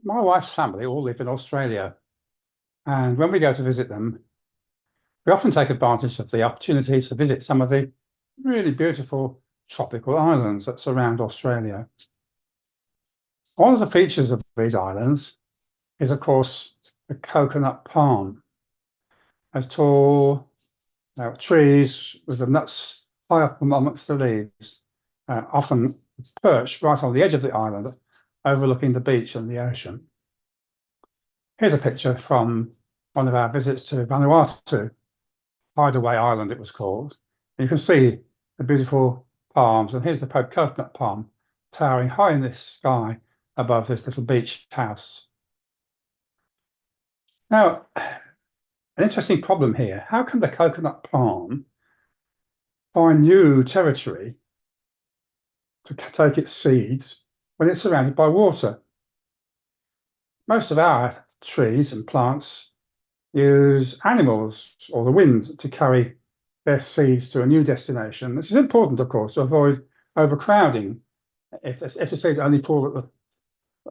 my wife's family all live in Australia. And when we go to visit them, we often take advantage of the opportunity to visit some of the really beautiful tropical islands that surround Australia. One of the features of these islands is, of course, the coconut palm. Those tall trees with the nuts high up amongst the leaves, often perched right on the edge of the island, overlooking the beach and the ocean. Here's a picture from one of our visits to Vanuatu, Hideaway Island it was called. And you can see the beautiful palms, and here's the coconut palm towering high in the sky above this little beach house. Now, an interesting problem here. How can the coconut palm find new territory to take its seeds when it's surrounded by water? Most of our trees and plants use animals or the wind to carry their seeds to a new destination. This is important, of course, to avoid overcrowding. If the seeds only fall at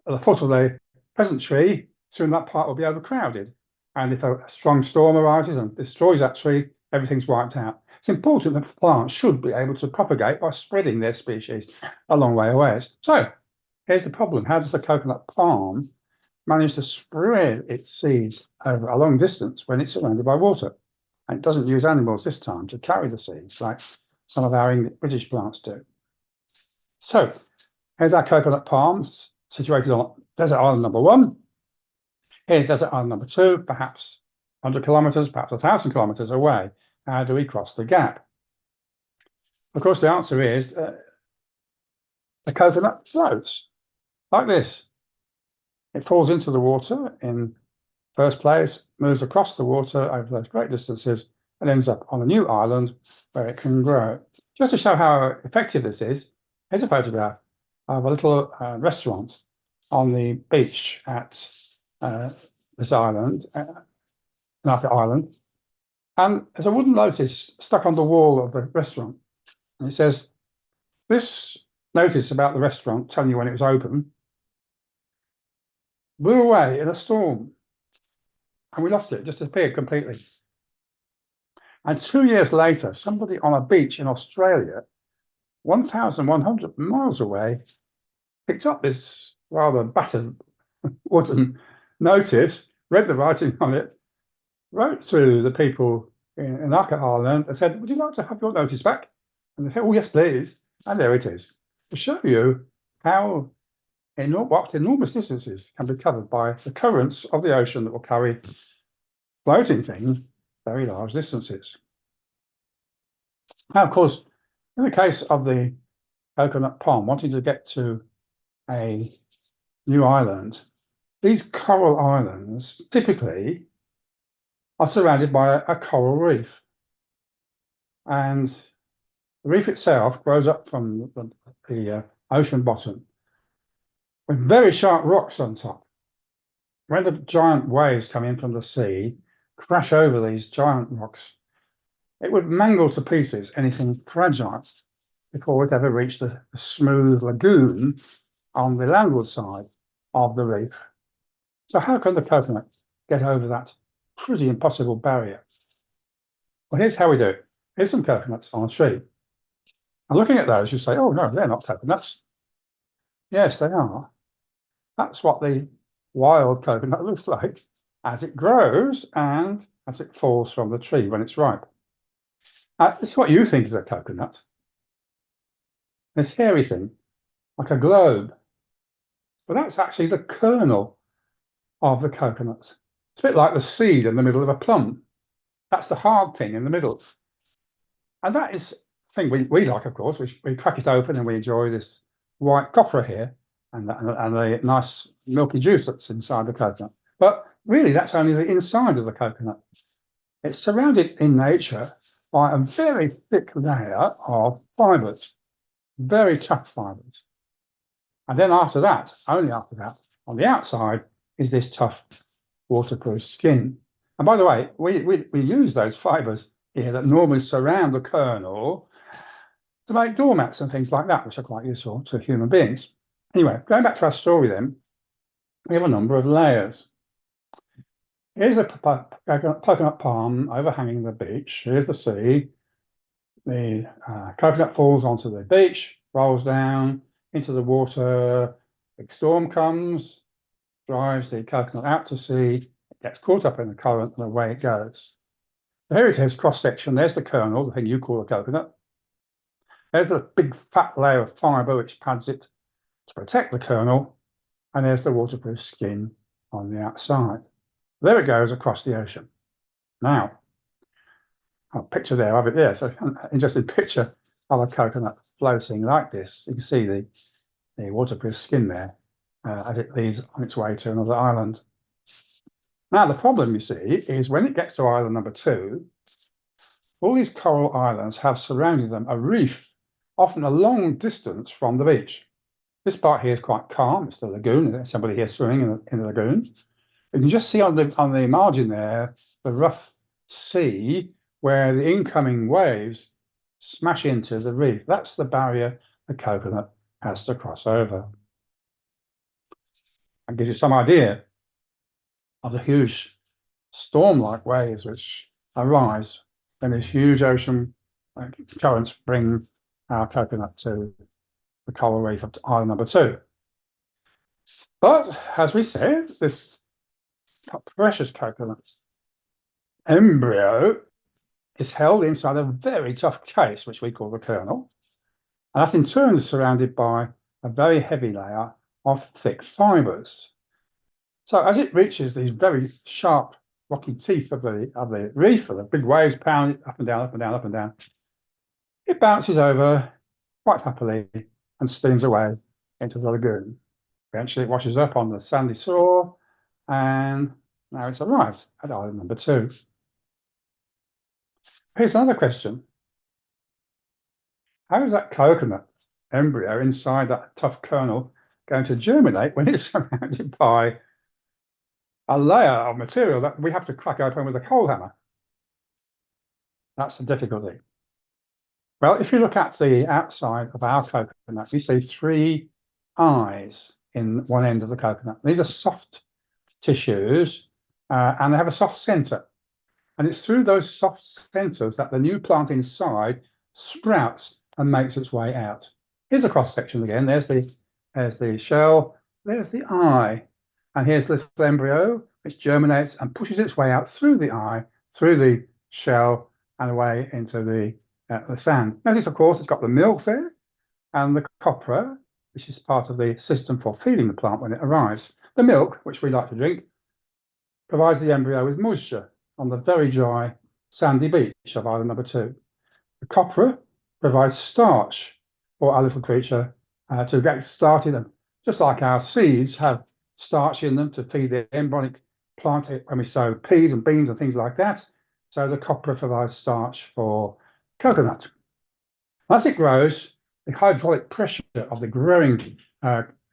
the foot of the present tree, soon that part will be overcrowded. And if a strong storm arises and destroys that tree, everything's wiped out. It's important that plants should be able to propagate by spreading their species a long way away. So here's the problem. How does the coconut palm manage to spread its seeds over a long distance when it's surrounded by water? And it doesn't use animals this time to carry the seeds like some of our British plants do. So here's our coconut palms situated on desert island number 1. Here's desert island number 2, perhaps 100 kilometers, perhaps 1,000 kilometers away. How do we cross the gap? Of course, the answer is the coconut floats like this. It falls into the water in first place, moves across the water over those great distances, and ends up on a new island where it can grow. Just to show how effective this is, here's a photograph of a little restaurant on the beach at this island, Market Island. And there's a wooden notice stuck on the wall of the restaurant. And it says, this notice about the restaurant telling you when it was open blew away in a storm. And we lost it, just disappeared completely. And 2 years later, somebody on a beach in Australia, 1,100 miles away, picked up this rather battered wooden notice, read the writing on it, wrote to the people in Market Island and said, would you like to have your notice back? And they said, oh, yes, please. And there it is, to show you how what enormous distances can be covered by the currents of the ocean that will carry floating things very large distances. Now, of course, in the case of the coconut palm wanting to get to a new island, these coral islands typically are surrounded by a coral reef. And the reef itself grows up from the ocean bottom with very sharp rocks on top. When the giant waves come in from the sea, crash over these giant rocks, it would mangle to pieces anything fragile before it ever reached the smooth lagoon on the landward side of the reef. So how can the coconut get over that pretty impossible barrier? Well, here's how we do it. Here's some coconuts on a tree. And looking at those, you say, oh, no, they're not coconuts. Yes, they are. That's what the wild coconut looks like as it grows and as it falls from the tree when it's ripe. This is what you think is a coconut. This hairy thing, like a globe. But that's actually the kernel of the coconut. It's a bit like the seed in the middle of a plum. That's the hard thing in the middle. And that is the thing we like, of course. We crack it open and we enjoy this white copra here and the nice milky juice that's inside the coconut. But really, that's only the inside of the coconut. It's surrounded in nature by a very thick layer of fibres, very tough fibres. And then after that, only after that, on the outside is this tough waterproof skin. And by the way, we use those fibres here that normally surround the kernel to make doormats and things like that, which are quite useful to human beings. Anyway, going back to our story then, we have a number of layers. Here's a coconut palm overhanging the beach. Here's the sea. The coconut falls onto the beach, rolls down into the water. Big storm comes, drives the coconut out to sea. It gets caught up in the current and away it goes. So here it is, cross section. There's the kernel, the thing you call a coconut. There's the big fat layer of fibre which pads it to protect the kernel. And there's the waterproof skin on the outside. There it goes across the ocean. Now, a picture there of it there. So an interesting picture of a coconut floating like this. You can see the waterproof skin there as it leads on its way to another island. Now, the problem, you see, is when it gets to island number 2, all these coral islands have surrounding them a reef, often a long distance from the beach. This part here is quite calm. It's the lagoon. There's somebody here swimming in the lagoon. You can just see on the margin there the rough sea where the incoming waves smash into the reef. That's the barrier the coconut has to cross over. That gives you some idea of the huge storm-like waves which arise when these huge ocean currents bring our coconut to the coral reef of island number 2. But as we said, this precious coconut embryo is held inside a very tough case, which we call the kernel, and that in turn is surrounded by a very heavy layer of thick fibres. So as it reaches these very sharp, rocky teeth of the reef, or the big waves pound it up and down, up and down, up and down, it bounces over quite happily and steams away into the lagoon. Eventually it washes up on the sandy shore, and now it's arrived at island number 2. Here's another question. How is that coconut embryo inside that tough kernel going to germinate when it's surrounded by a layer of material that we have to crack open with a coal hammer? That's the difficulty. Well, if you look at the outside of our coconut, you see 3 eyes in one end of the coconut. These are soft tissues, and they have a soft center. And it's through those soft centers that the new plant inside sprouts and makes its way out. Here's a cross section again. There's the shell, there's the eye, and here's the embryo which germinates and pushes its way out through the eye, through the shell, and away into the sand. Notice, of course, it's got the milk there and the copra, which is part of the system for feeding the plant when it arrives. The milk, which we like to drink, provides the embryo with moisture on the very dry, sandy beach of island number 2. The copra provides starch for our little creature to get started. And just like our seeds have starch in them to feed the embryonic plant when we sow peas and beans and things like that, so the copra provides starch for coconut. As it grows, the hydraulic pressure of the growing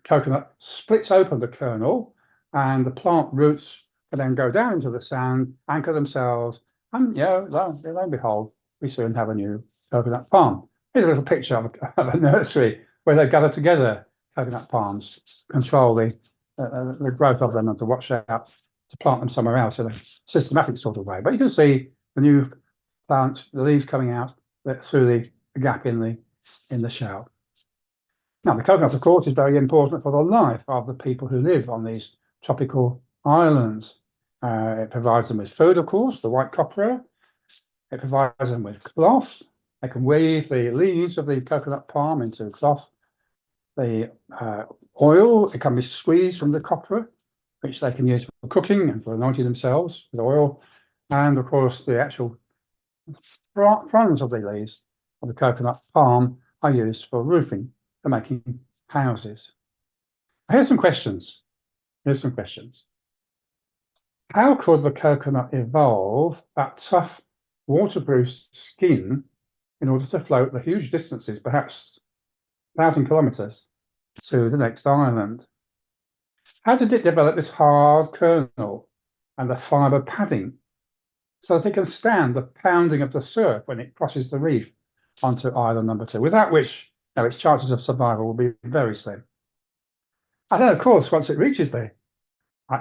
coconut splits open the kernel, and the plant roots can then go down into the sand, anchor themselves, and lo and behold, we soon have a new coconut palm. Here's a little picture of a nursery where they gather together coconut palms, control the growth of them, and to watch out to plant them somewhere else in a systematic sort of way. But you can see the new plant, the leaves coming out through the gap in the shell. Now, the coconut, of course, is very important for the life of the people who live on these tropical islands. It provides them with food, of course, the white copra. It provides them with cloth. They can weave the leaves of the coconut palm into cloth. The oil, it can be squeezed from the copra, which they can use for cooking and for anointing themselves with oil. And, of course, the actual fronds of the leaves of the coconut palm are used for roofing, for making houses. Here's some questions. How could the coconut evolve that tough, waterproof skin in order to float the huge distances, perhaps 1,000 kilometers, to the next island? How did it develop this hard kernel and the fiber padding so that it can stand the pounding of the surf when it crosses the reef onto island number 2, without which its chances of survival will be very slim? And then, of course, once it reaches the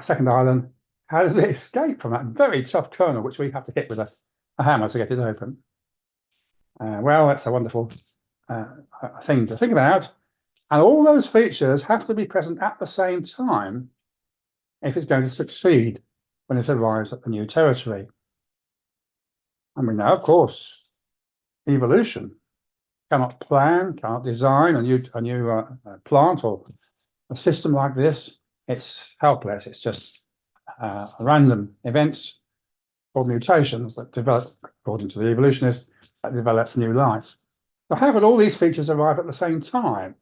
second island, how does it escape from that very tough kernel, which we have to hit with a hammer to get it open? Well, that's a wonderful thing to think about. And all those features have to be present at the same time if it's going to succeed when it arrives at the new territory. And we know, of course, evolution cannot plan, cannot design a new plant or a system like this. It's helpless. It's just random events or mutations that develop, according to the evolutionists, that develop new life. So how could all these features arrive at the same time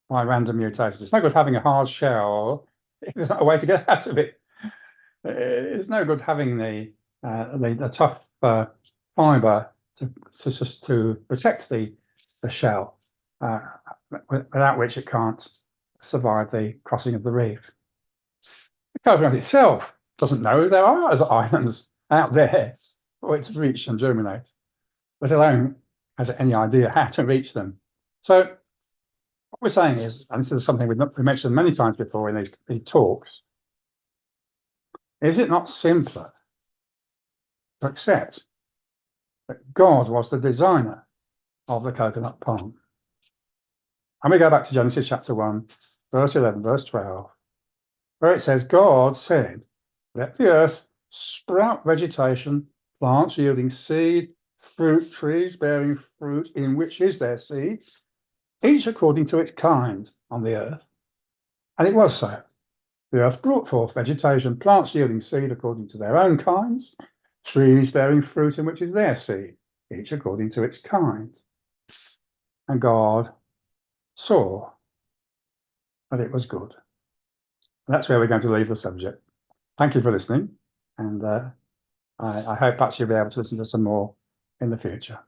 by random mutations? It's no good having a hard shell if there's not a way to get out of it. It's no good having the tough fibre to protect the shell, without which it can't survive the crossing of the reef. The coconut itself doesn't know there are other islands out there for it to reach and germinate, let alone has it any idea how to reach them. So what we're saying is, and this is something we mentioned many times before in these talks, is it not simpler to accept that God was the designer of the coconut palm? And we go back to Genesis chapter 1, verse 11, verse 12, where it says, God said, let the earth sprout vegetation, plants yielding seed, fruit trees bearing fruit in which is their seed, each according to its kind on the earth. And it was so. The earth brought forth vegetation, plants yielding seed according to their own kinds, trees bearing fruit in which is their seed, each according to its kind. And God saw that it was good. And that's where we're going to leave the subject. Thank you for listening, and I hope perhaps you'll be able to listen to some more in the future.